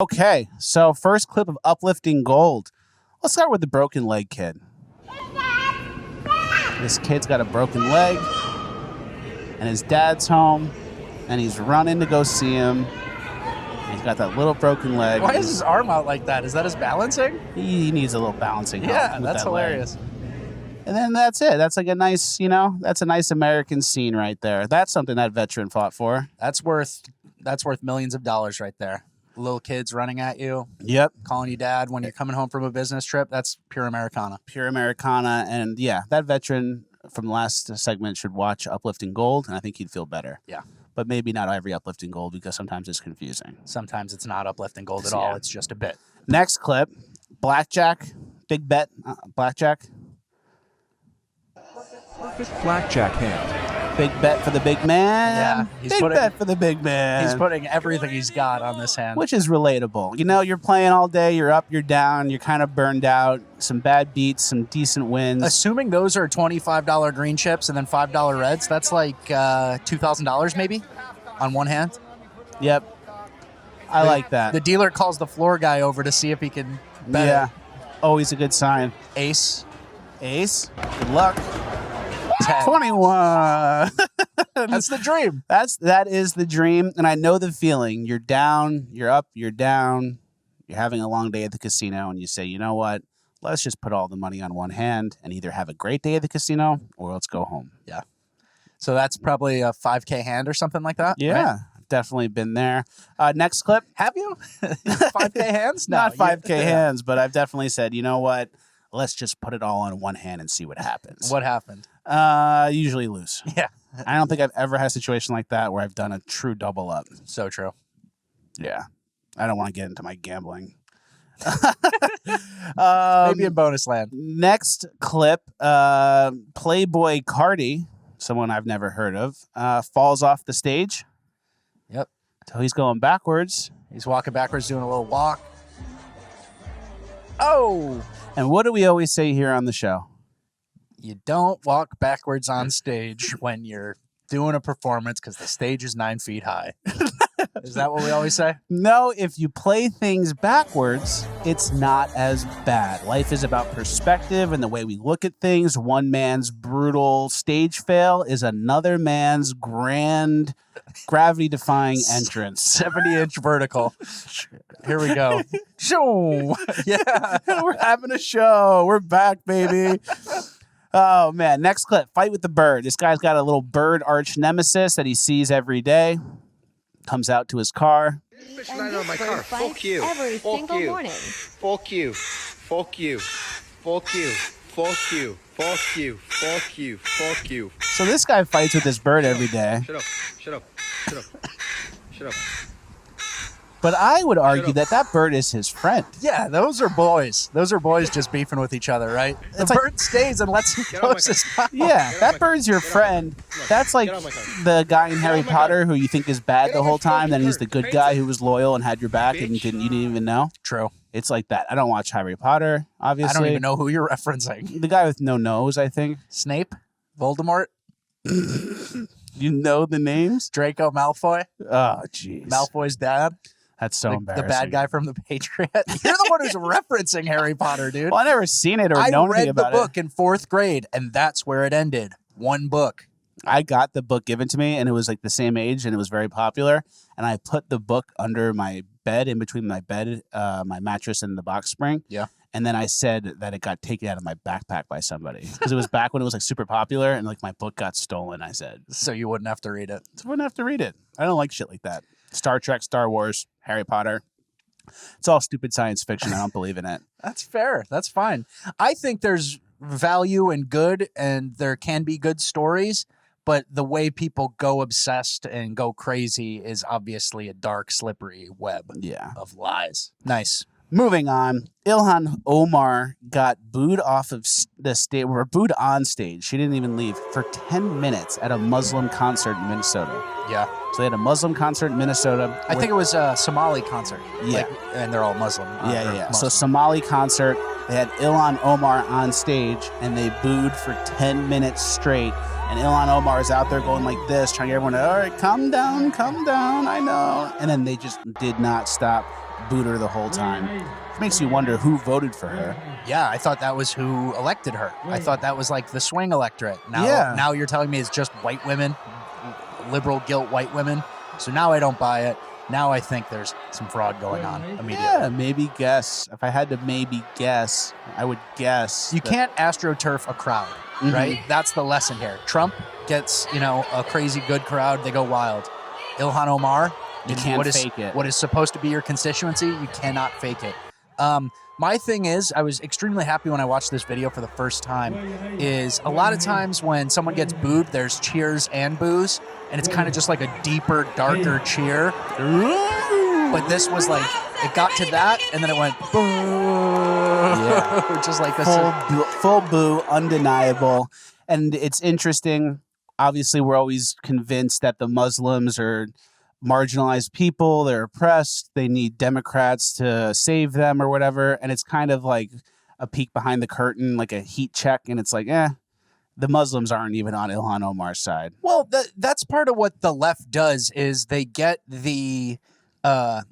Okay, so first clip of Uplifting Gold. Let's start with the broken leg kid. This kid's got a broken leg, and his dad's home, and he's running to go see him. He's got that little broken leg. Why is his arm out like that? Is that his balancing? He needs a little balancing help. Yeah, with that's that hilarious. leg. And then that's it. That's like a nice, that's a nice American scene right there. That's something that veteran fought for. That's worth millions of dollars right there. Little kids running at you. Yep. Calling you dad when you're coming home from a business trip. That's pure Americana. Pure Americana. And yeah, that veteran from the last segment should watch Uplifting Gold, and I think he'd feel better. Yeah. But maybe not every Uplifting Gold, because sometimes it's confusing. Sometimes it's not uplifting gold at all. It's just a bit. Next clip, Blackjack. Big bet, Blackjack. Perfect blackjack hand. Big bet for the big man. Yeah, big bet for the big man. He's putting everything he's got on this hand. Which is relatable. You're playing all day, you're up, you're down, you're kind of burned out, some bad beats, some decent wins. Assuming those are $25 green chips and then $5 reds, that's like $2,000 maybe on one hand. Yep. I like that. The dealer calls the floor guy over to see if he can bet. Yeah. Always a good sign. Ace. Good luck. 10. 21. That's the dream. That is the dream, and I know the feeling. You're down, you're up, you're down. You're having a long day at the casino, and you say, you know what? Let's just put all the money on one hand and either have a great day at the casino or let's go home. Yeah. So that's probably a 5K hand or something like that. Yeah. Right? I've definitely been there. Next clip. Have you? 5K hands? No, Not 5K hands, but I've definitely said, you know what? Let's just put it all on one hand and see what happens. What happened? Usually lose. Yeah. I don't think I've ever had a situation like that where I've done a true double up. So true. Yeah. I don't want to get into my gambling. Maybe in bonus land. Next clip, Playboy Cardi, someone I've never heard of, falls off the stage. Yep. So he's going backwards. He's walking backwards, doing a little walk. Oh! And what do we always say here on the show? You don't walk backwards on stage when you're doing a performance because the stage is 9 feet high. Is that what we always say? No, if you play things backwards, it's not as bad. Life is about perspective and the way we look at things. One man's brutal stage fail is another man's grand gravity-defying entrance. 70-inch vertical. Here we go. Shoo! Yeah. We're having a show. We're back, baby. Oh, man. Next clip, fight with the bird. This guy's got a little bird arch nemesis that he sees every day. Comes out to his car. And this bird fights every single morning. Fuck you. Fuck you. Fuck you. Fuck you. Fuck you. Fuck you. Fuck you. So this guy fights with this bird every day. Shut up. Shut up. Shut up. Shut up. But I would argue that bird is his friend. Yeah, those are boys. Those are boys just beefing with each other, right? The bird stays and lets him close his mouth. Yeah, that bird's your friend. That's like the guy in Harry Potter who you think is bad the whole time, then he's the good guy who was loyal and had your back and you didn't even know. True. It's like that. I don't watch Harry Potter, obviously. I don't even know who you're referencing. The guy with no nose, I think. Snape? Voldemort? You know the names? Draco Malfoy? Oh, jeez. Malfoy's dad? That's so embarrassing. The bad guy from The Patriot. You're the one who's referencing Harry Potter, dude. Well, I never seen it or known anything about it. I read the book in 4th grade, and that's where it ended. One book. I got the book given to me, and it was like the same age, and it was very popular. And I put the book under my bed, in between my bed, my mattress, and the box spring. Yeah. And then I said that it got taken out of my backpack by somebody because it was back when it was like super popular, and like my book got stolen. I said, so you wouldn't have to read it. So I wouldn't have to read it. I don't like shit like that. Star Trek, Star Wars, Harry Potter. It's all stupid science fiction. I don't believe in it. That's fair. That's fine. I think there's value in good, and there can be good stories, but the way people go obsessed and go crazy is obviously a dark, slippery web of lies. Nice. Moving on, Ilhan Omar got booed off of the stage, or booed on stage. She didn't even leave for 10 minutes at a Muslim concert in Minnesota. Yeah. So they had a Muslim concert in Minnesota. I think it was a Somali concert. Yeah. And they're all Muslim. Yeah. So Somali concert, they had Ilhan Omar on stage, and they booed for 10 minutes straight. And Ilhan Omar is out there going like this, trying to get everyone to, all right, calm down, I know. And then they just did not stop booed her the whole time. It makes you wonder who voted for her. Yeah, I thought that was who elected her. I thought that was like the swing electorate. Now you're telling me it's just white women, liberal guilt white women. So now I don't buy it. Now I think there's some fraud going on immediately. Yeah, maybe guess. If I had to maybe guess, I would guess. You can't AstroTurf a crowd, right? That's the lesson here. Trump gets, a crazy good crowd. They go wild. Ilhan Omar, You can't fake it. What is supposed to be your constituency, you cannot fake it. My thing is, I was extremely happy when I watched this video for the first time, is a lot of times when someone gets booed, there's cheers and boos, and it's kind of just like a deeper, darker cheer. But this was like, it got to that, and then it went boo. Yeah. Just like full boo, undeniable. And it's interesting. Obviously, we're always convinced that the Muslims are marginalized people, they're oppressed, they need Democrats to save them or whatever, and it's kind of like a peek behind the curtain, like a heat check, and it's like, the Muslims aren't even on Ilhan Omar's side. Well, that's part of what the left does, is they get the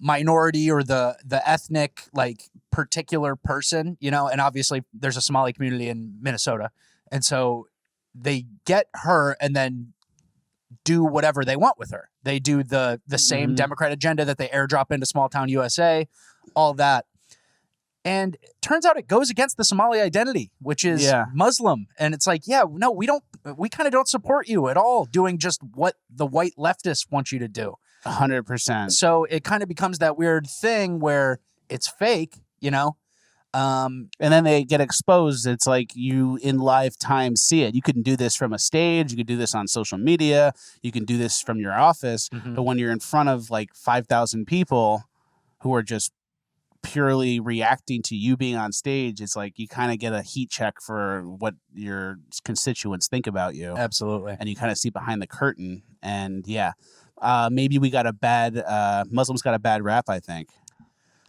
minority or the ethnic, like, particular person, and obviously there's a Somali community in Minnesota, and so they get her and then do whatever they want with her. They do the same Democrat agenda that they airdrop into small town USA, all that. And it turns out it goes against the Somali identity, which is Muslim. And it's like, we kind of don't support you at all doing just what the white leftists want you to do. 100%. So it kind of becomes that weird thing where it's fake, and then they get exposed. It's like you in live time see it. You can do this from a stage. You can do this on social media. You can do this from your office. But when you're in front of like 5,000 people who are just purely reacting to you being on stage, it's like you kind of get a heat check for what your constituents think about you. Absolutely. And you kind of see behind the curtain. And maybe we got a bad, Muslims got a bad rap, I think.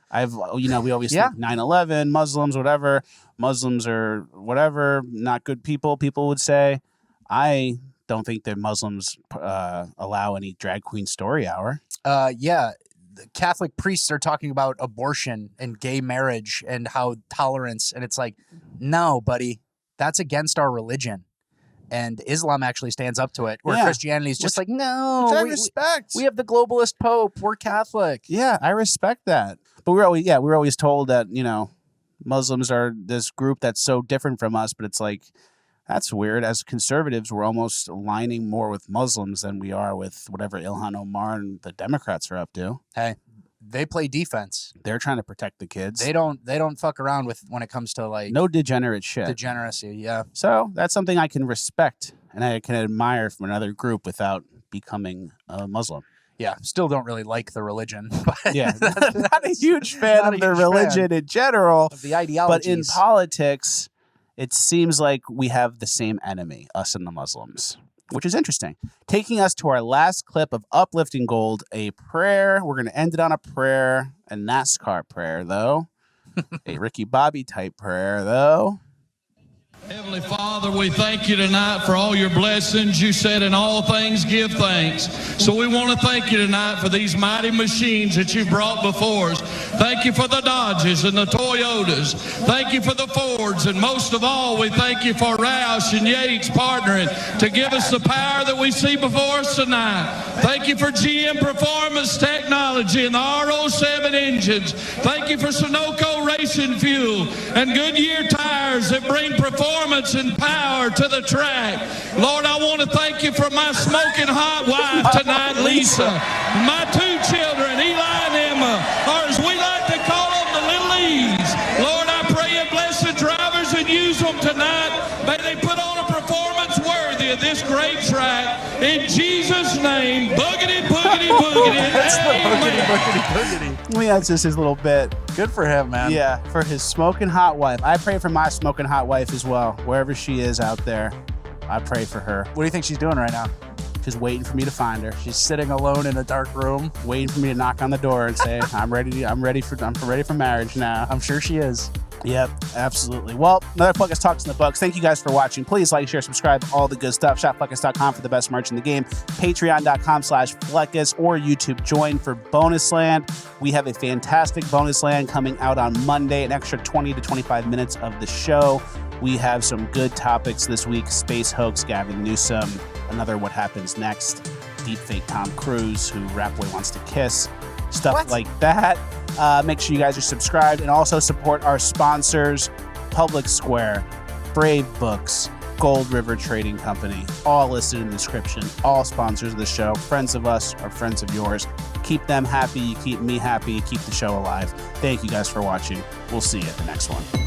We always think 9/11, Muslims, whatever. Muslims are whatever, not good people would say. I don't think that Muslims allow any drag queen story hour. The Catholic priests are talking about abortion and gay marriage and how tolerance, and it's like, no, buddy, that's against our religion. And Islam actually stands up to it, where Christianity is just like, no, I respect. We have the globalist Pope. We're Catholic. Yeah, I respect that. But we're always told that, Muslims are this group that's so different from us. But it's like, that's weird. As conservatives, we're almost aligning more with Muslims than we are with whatever Ilhan Omar and the Democrats are up to. Hey, they play defense. They're trying to protect the kids. They don't fuck around with when it comes to like no degenerate shit. Degeneracy, yeah. So that's something I can respect and I can admire from another group without becoming a Muslim. Yeah, still don't really like the religion. But not a huge fan of the religion in general. Of the ideologies. But in politics, it seems like we have the same enemy, us and the Muslims, which is interesting. Taking us to our last clip of Uplifting Gold, a prayer. We're going to end it on a prayer, a NASCAR prayer, though. A Ricky Bobby type prayer, though. Heavenly Father, we thank you tonight for all your blessings. You said in all things give thanks. So we want to thank you tonight for these mighty machines that you brought before us. Thank you for the Dodges and the Toyotas. Thank you for the Fords. And most of all, we thank you for Roush and Yates partnering to give us the power that we see before us tonight. Thank you for GM Performance Technology and the RO7 engines. Thank you for Sunoco Racing Fuel and Goodyear tires that bring performance and power to the track. Lord, I want to thank you for my smoking hot wife tonight, Lisa. My two children, Eli and Emma, or as we like to call them, the little E's. Lord, I pray you bless the drivers and use them tonight. May they put on a performance worthy of this great track. In Jesus' name, boogity, boogity, boogity. That's the boogity, boogity, boogity. I mean, that's just his little bit. Good for him, man. Yeah, for his smoking hot wife. I pray for my smoking hot wife as well. Wherever she is out there, I pray for her. What do you think she's doing right now? She's waiting for me to find her. She's sitting alone in a dark room. Waiting for me to knock on the door and say, I'm ready for marriage now. I'm sure she is. Yep, absolutely. Well, another Fuckus Talks in the books. Thank you guys for watching. Please like, share, subscribe, all the good stuff. ShopFuckus.com for the best merch in the game. Patreon.com/Fleckus or YouTube join for Bonus Land. We have a fantastic Bonus Land coming out on Monday, an extra 20 to 25 minutes of the show. We have some good topics this week. Space hoax, Gavin Newsom, another What Happens Next, deepfake Tom Cruise, who Rapboy wants to kiss, stuff like that. Make sure you guys are subscribed and also support our sponsors, Public Square, Brave Books, Gold River Trading Company, all listed in the description, all sponsors of the show, friends of us or friends of yours. Keep them happy, you keep me happy, you keep the show alive. Thank you guys for watching. We'll see you at the next one.